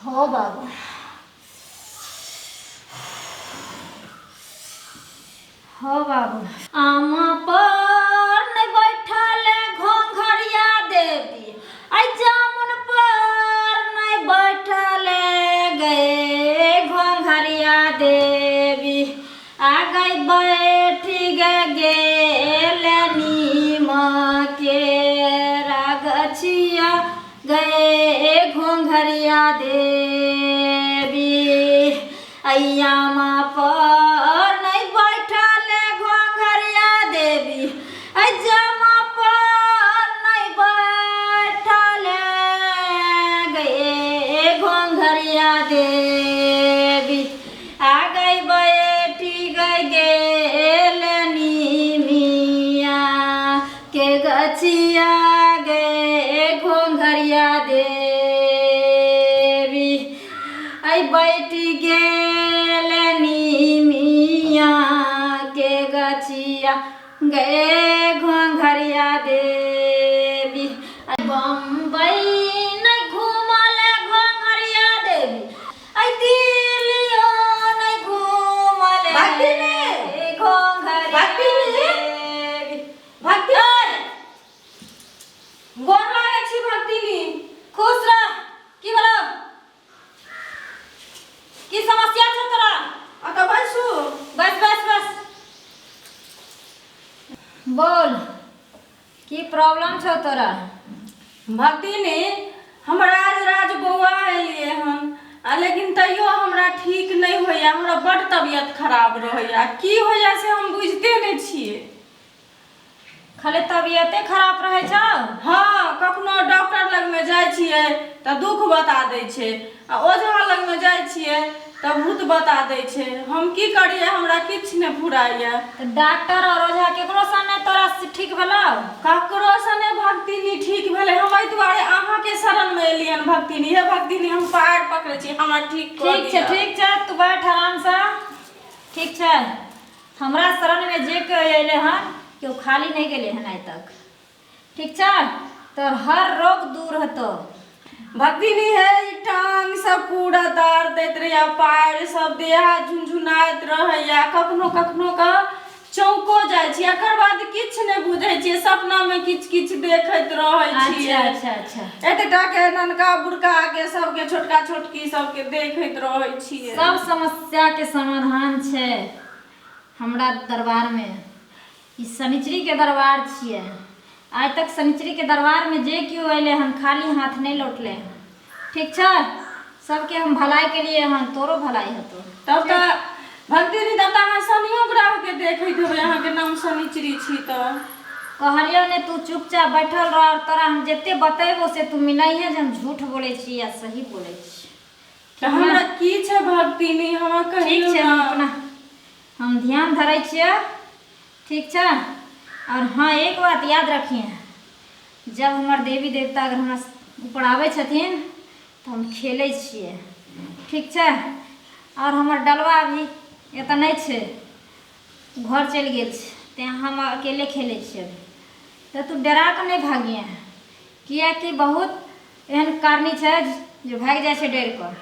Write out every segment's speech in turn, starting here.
हो बाबू, हो बाबू। आमा पर नहीं बैठल घोंघरिया देवी, आई जामुन पर नहीं बैठल गए घोंघरिया देवी, आ गई बैठी गेल नीम के रागछिया गए घोंघरिया देवी, अय्यामा पर नहीं बैठल घोंघरिया देवी, अय्यामा पर नहीं बैठल गए घोंघरिया देवी, आ गई बैठी गेल नीमिया के गछिया गए घोंघरिया देवी, आई बैठी गेल नीमिया के गछिया गए घोंघरिया देवी, बम्बई नहीं घूमल घोंघरिया देवी, आई दिल्लियो नहीं घूमल घोंघरिया देवी। भक्ति गोर लागै छी भक्तिनी, खुश रह। की बोलो, की समस्या छौ तोरा? अत बैसू। बस बस बस बोल, की प्रॉब्लम छौ तोरा? भक्तिनी, हमरा आज बौआ एलिए हन, लेकिन तैयो हमरा ठीक नहीं होइया, हमरा बड़ तबियत खराब रहैया। की होइया से हम बुझते नहीं छियै। खाली तबियते खराब रहै छौ? हाँ, कखनो डॉक्टर लग में जाइ छियै तऽ दुख बता दै छै, आ ओझा लग में जाइ छियै तऽ भूत बता दै छै। हम की करियै, हमरा किछ नहीं फुराइया। तऽ डॉक्टर और ओझा केकरो सँ नहीं तोरा ठीक भेलौ? ककरो सँ नहीं भक्तिनी ठीक भेलै। हम एहि दुआरे अहाँ के शरण में एलियन भक्तिनी। हे भक्तिनी, हम पैर पकड़ै छी, हमरा ठीक कर ठीक छै, ठीक छै, तू बैठ आराम से। ठीक छै, हमरा शरण में जे कोई अइले हन केओ खाली नहीं गेले हन आइ तक। ठीक छै, तोर हर रोग दूर हेतौ। भक्तिनी है, ई टांग सब पूरा दर्द दैत रहैया, पैर सब देह झुनझुनाइत रहैया, कखनो कखनो का चौंको जाइ छी, एकर बाद किछ नहीं बुझै छियै, सपना में किछ किछ देखैत रहै छियै। अच्छा अच्छा अच्छा, एतटा के ननका बुढ़का के सबके छोटका छोटकी सबके देखैत रहै छियै। सब समस्या के समाधान छै हमरा दरबार में। ई शनिचरी के दरबार छियै। आज तक शनिचरी के दरबार में जे केओ अइले हन खाली हाथ नहीं लौटले हन। ठीक छै, सबके हम भलाई के लिए हन, तोरो भलाई हेतौ। तब तऽ भक्तिनी, तब तऽ अहाँ शनियो ग्रह के देखैत हेबै, अहाँ के नाम शनिचरी छी तऽ। कहलियो ने, तू चुपचाप बैठल रह, और तोरा हम जते बतेबो से तू मिलाइहे जे हम झूठ बोले छी या सही बोले छी। तऽ हमरा की छै भक्तिनी, हमरा ठीक कहियो छै, ना। हम ध्यान धरै छियै। ठीक छै, और हाँ, एक बात याद रखिए, जब हमार देवी देवता अगर हमरा ऊपर आबै छथिन तो हम खेलै छियै। ठीक छै, और हमर डलवा अभी एतऽ नहीं छै, घर चलि गेल छै, तेँ हम अकेले खेलै छियै। तो तू डरा कऽ नहीं भागिए, किएकि बहुत एहन कारणी छै जो भागि जाइ छै डरि कऽ।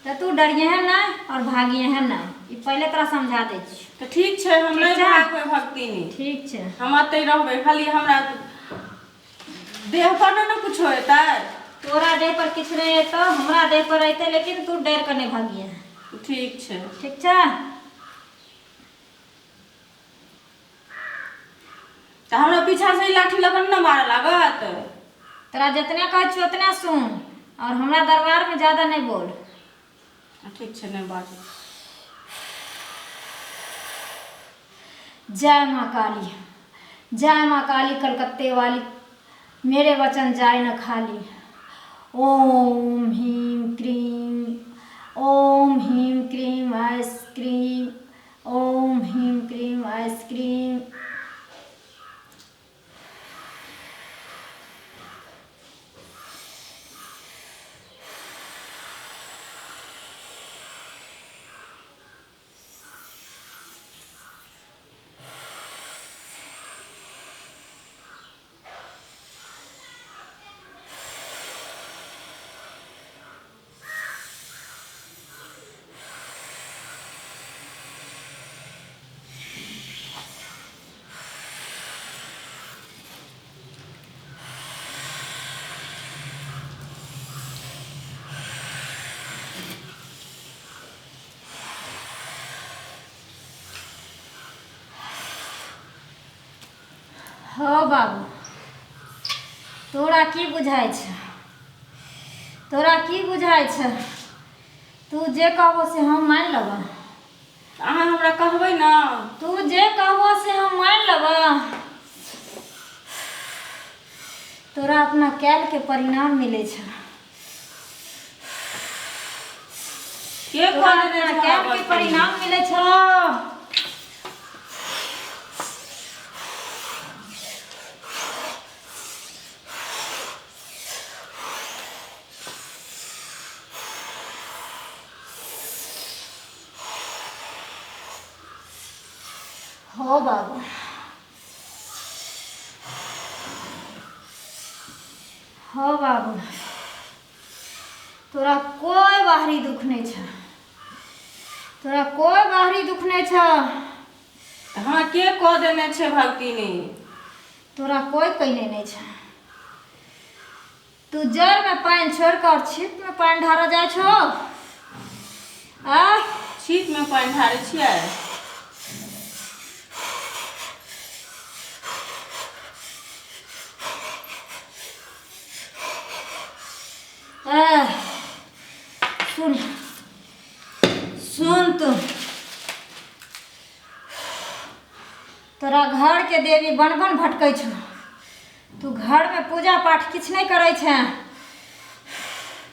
तो तू डरिए नहीं और भागिए नहीं, ई पहले तोरा समझा दै छी। तऽ ठीक छै, हम नहीं भागबै भक्तिनी। ठीक छै, हम अतै रहबै, खाली हमरा देह पर न कुछो हेतै। तोरा देह पर किछ नहीं हेतौ, हमरा देह पर रहते, लेकिन तू डर कर नहीं भागिए। ठीक छै। ठीक छै, तऽ हमरा पीछा से लाठी लगन न मारे लागत। तोरा जितने कहै छी उतने सुन, और हमरा दरबार में ज्यादा नहीं बोल। ठीक छै, नहीं बाजू। जय माँ काली, जय माँ काली कलकत्ते वाली, मेरे वचन जाए न खाली। ओम ह्रीं क्रीं, ओम ह्रीं क्रीं आइसक्रीम, ओम ह्रीं क्रीं आइसक्रीम। हो बाबू, तोरा की बुझाइ छ? तोरा की बुझाइ छ? तू जे कहबो से हम मानि लेबऽ। अहाँ हमरा कहबै ना। तू जे कहबो से हम मानि लेबऽ। तोरा अपना कैल के परिणाम मिलै छ। के तोरा कहने अपना छै कैल हमरा के बस परिणाम मिलै छ। हो बाबू, हो बाबू, तोरा कोई बाहरी दुख नहीं छ। तोरा कोई बाहरी दुख नहीं छ। हाँ के कह देने छै भक्तिनी? तोरा कोई कहने नहीं छ। तू जड़ में पानी छोड़ कर छिप में पानी ढारा जाए छो। आ छीट में पानि ढारै छियै। सुन सुन तोरा घर के देवी बन बन भटकै छ। तू घर में पूजा पाठ किछ नहीं करै छै।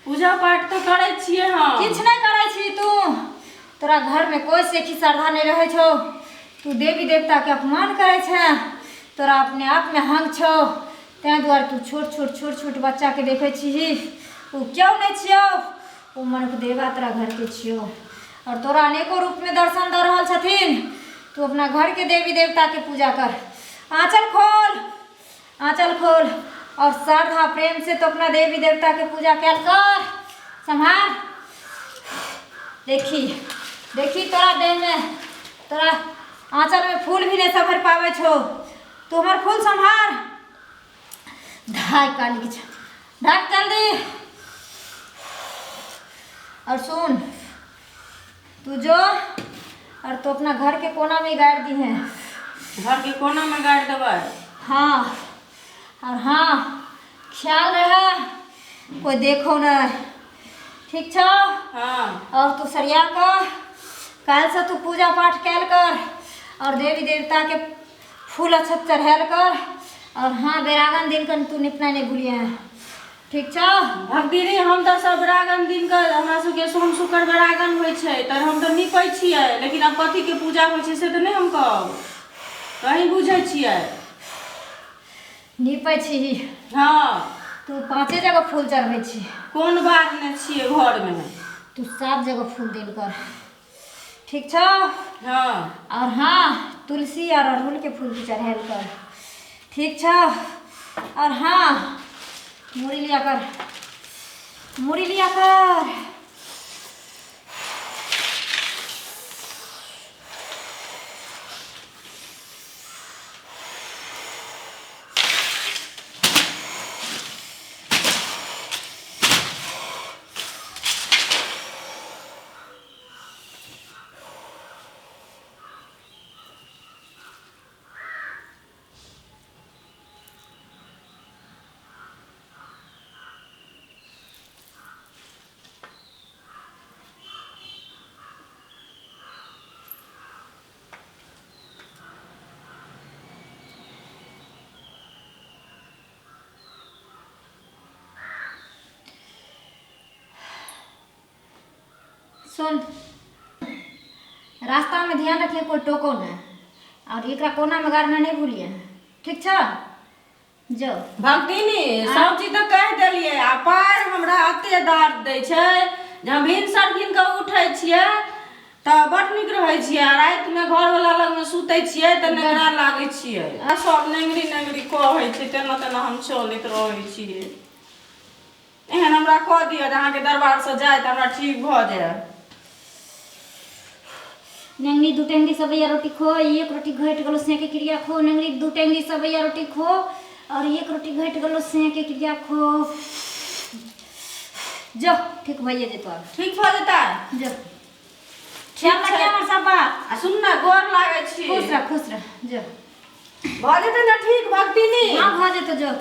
पूजा पाठ तो करै छियै हम। किछ नहीं करै छी तू। तोरा घर में कोई सेखी श्रद्धा नहीं रहे छो। तू देवी देवता के अपमान करे छै। तोरा अपने आप में हंग छो। तै दुआरे तू छोट छोट बच्चा के देखे छी। तू क्यों नहीं छियो? ओ मनक देवा तोरा घर के छियो और तोरा अनेको रूप में दर्शन दे रहल छथिन। तू अपना घर के देवी देवता के पूजा कर। आंचल खोल, आंचल खोल और श्रद्धा प्रेम से तो अपना देवी देवता के पूजा कैल कर। संभाल। देखी देखी तोरा देह में, तोरा आंचल में फूल भी नहीं संभर पावे छो। तू हमार फूल संभाल। ढाई काली की ढाक जल्दी। और सुन, तू जो और तो अपना घर के कोना में गाड़ दी है। घर के कोना में गाड़ देबै। हाँ और हाँ, ख्याल रहे कोई देखो नहीं। ठीक छो? हाँ। और तू सरिया कर। कल से तू पूजा पाठ कैल कर और देवी देवता के फूल अच्छत चढ़ाल कर। और हाँ, बेरागन दिन कर तू निपना नहीं भूलिए। ठीक छो? भक्तिनी हम तो सब बेरागन दिन कर हमरा सबके सोम शुक्र बेरागन होइ छै त हम तो निपै छियै। लेकिन अब कथी के पूजा होइ छै से तो नहीं हम कहब। कहीं बुझै छियै। निपै छी। हाँ। तू 5 जगह फूल चढ़बै छी। कोन बात ने छियै घर में? तू 7 जगह फूल दिल कर। ठीक छो? हाँ। और हाँ, तुलसी और अड़हुल के फूल भी चढ़ाल कर। ठीक छो? और हाँ, मूड़ी लिया कर, मूड़ी लिया कर। सुन, रास्ता में ध्यान रखिए कोई टोको न। और एकरा कोना में गाड़ना नहीं भूलिए। ठीक छ? जो भक्तिनी सब चीज तो कह देलिए। आ पार हमरा अते दर्द दै छै जे हम भिनसर भिन के उठै छियै त बड नीक रहै छियै। आ रात में घर वाला लग में सुतै छियै त नेगरा लागै छियै। आ सब नेंगरी नेंगरी कहै छै तेना तेना हम चलैत रहै छियै। एहन हमरा कह दिअ जे अहाँके दरबार से जाए त हमरा ठीक भ जाए। नंगरी 2 टेंगी सबैया रोटी खो, 1 रोटी घट गलो से के क्रिया खो। नंगरी 2 टेंगी सबैया रोटी खो और 1 रोटी घट गलो से के क्रिया खो। जो ठीक भइए जेतो। अब ठीक भ जेता। जो ख्याल रखिए हमर सब बात। आ सुन ना गोर लागै छी। खुश रह जो। भऽ जेतै ने ठीक भक्तिनी? हाँ भऽ जेतौ जो।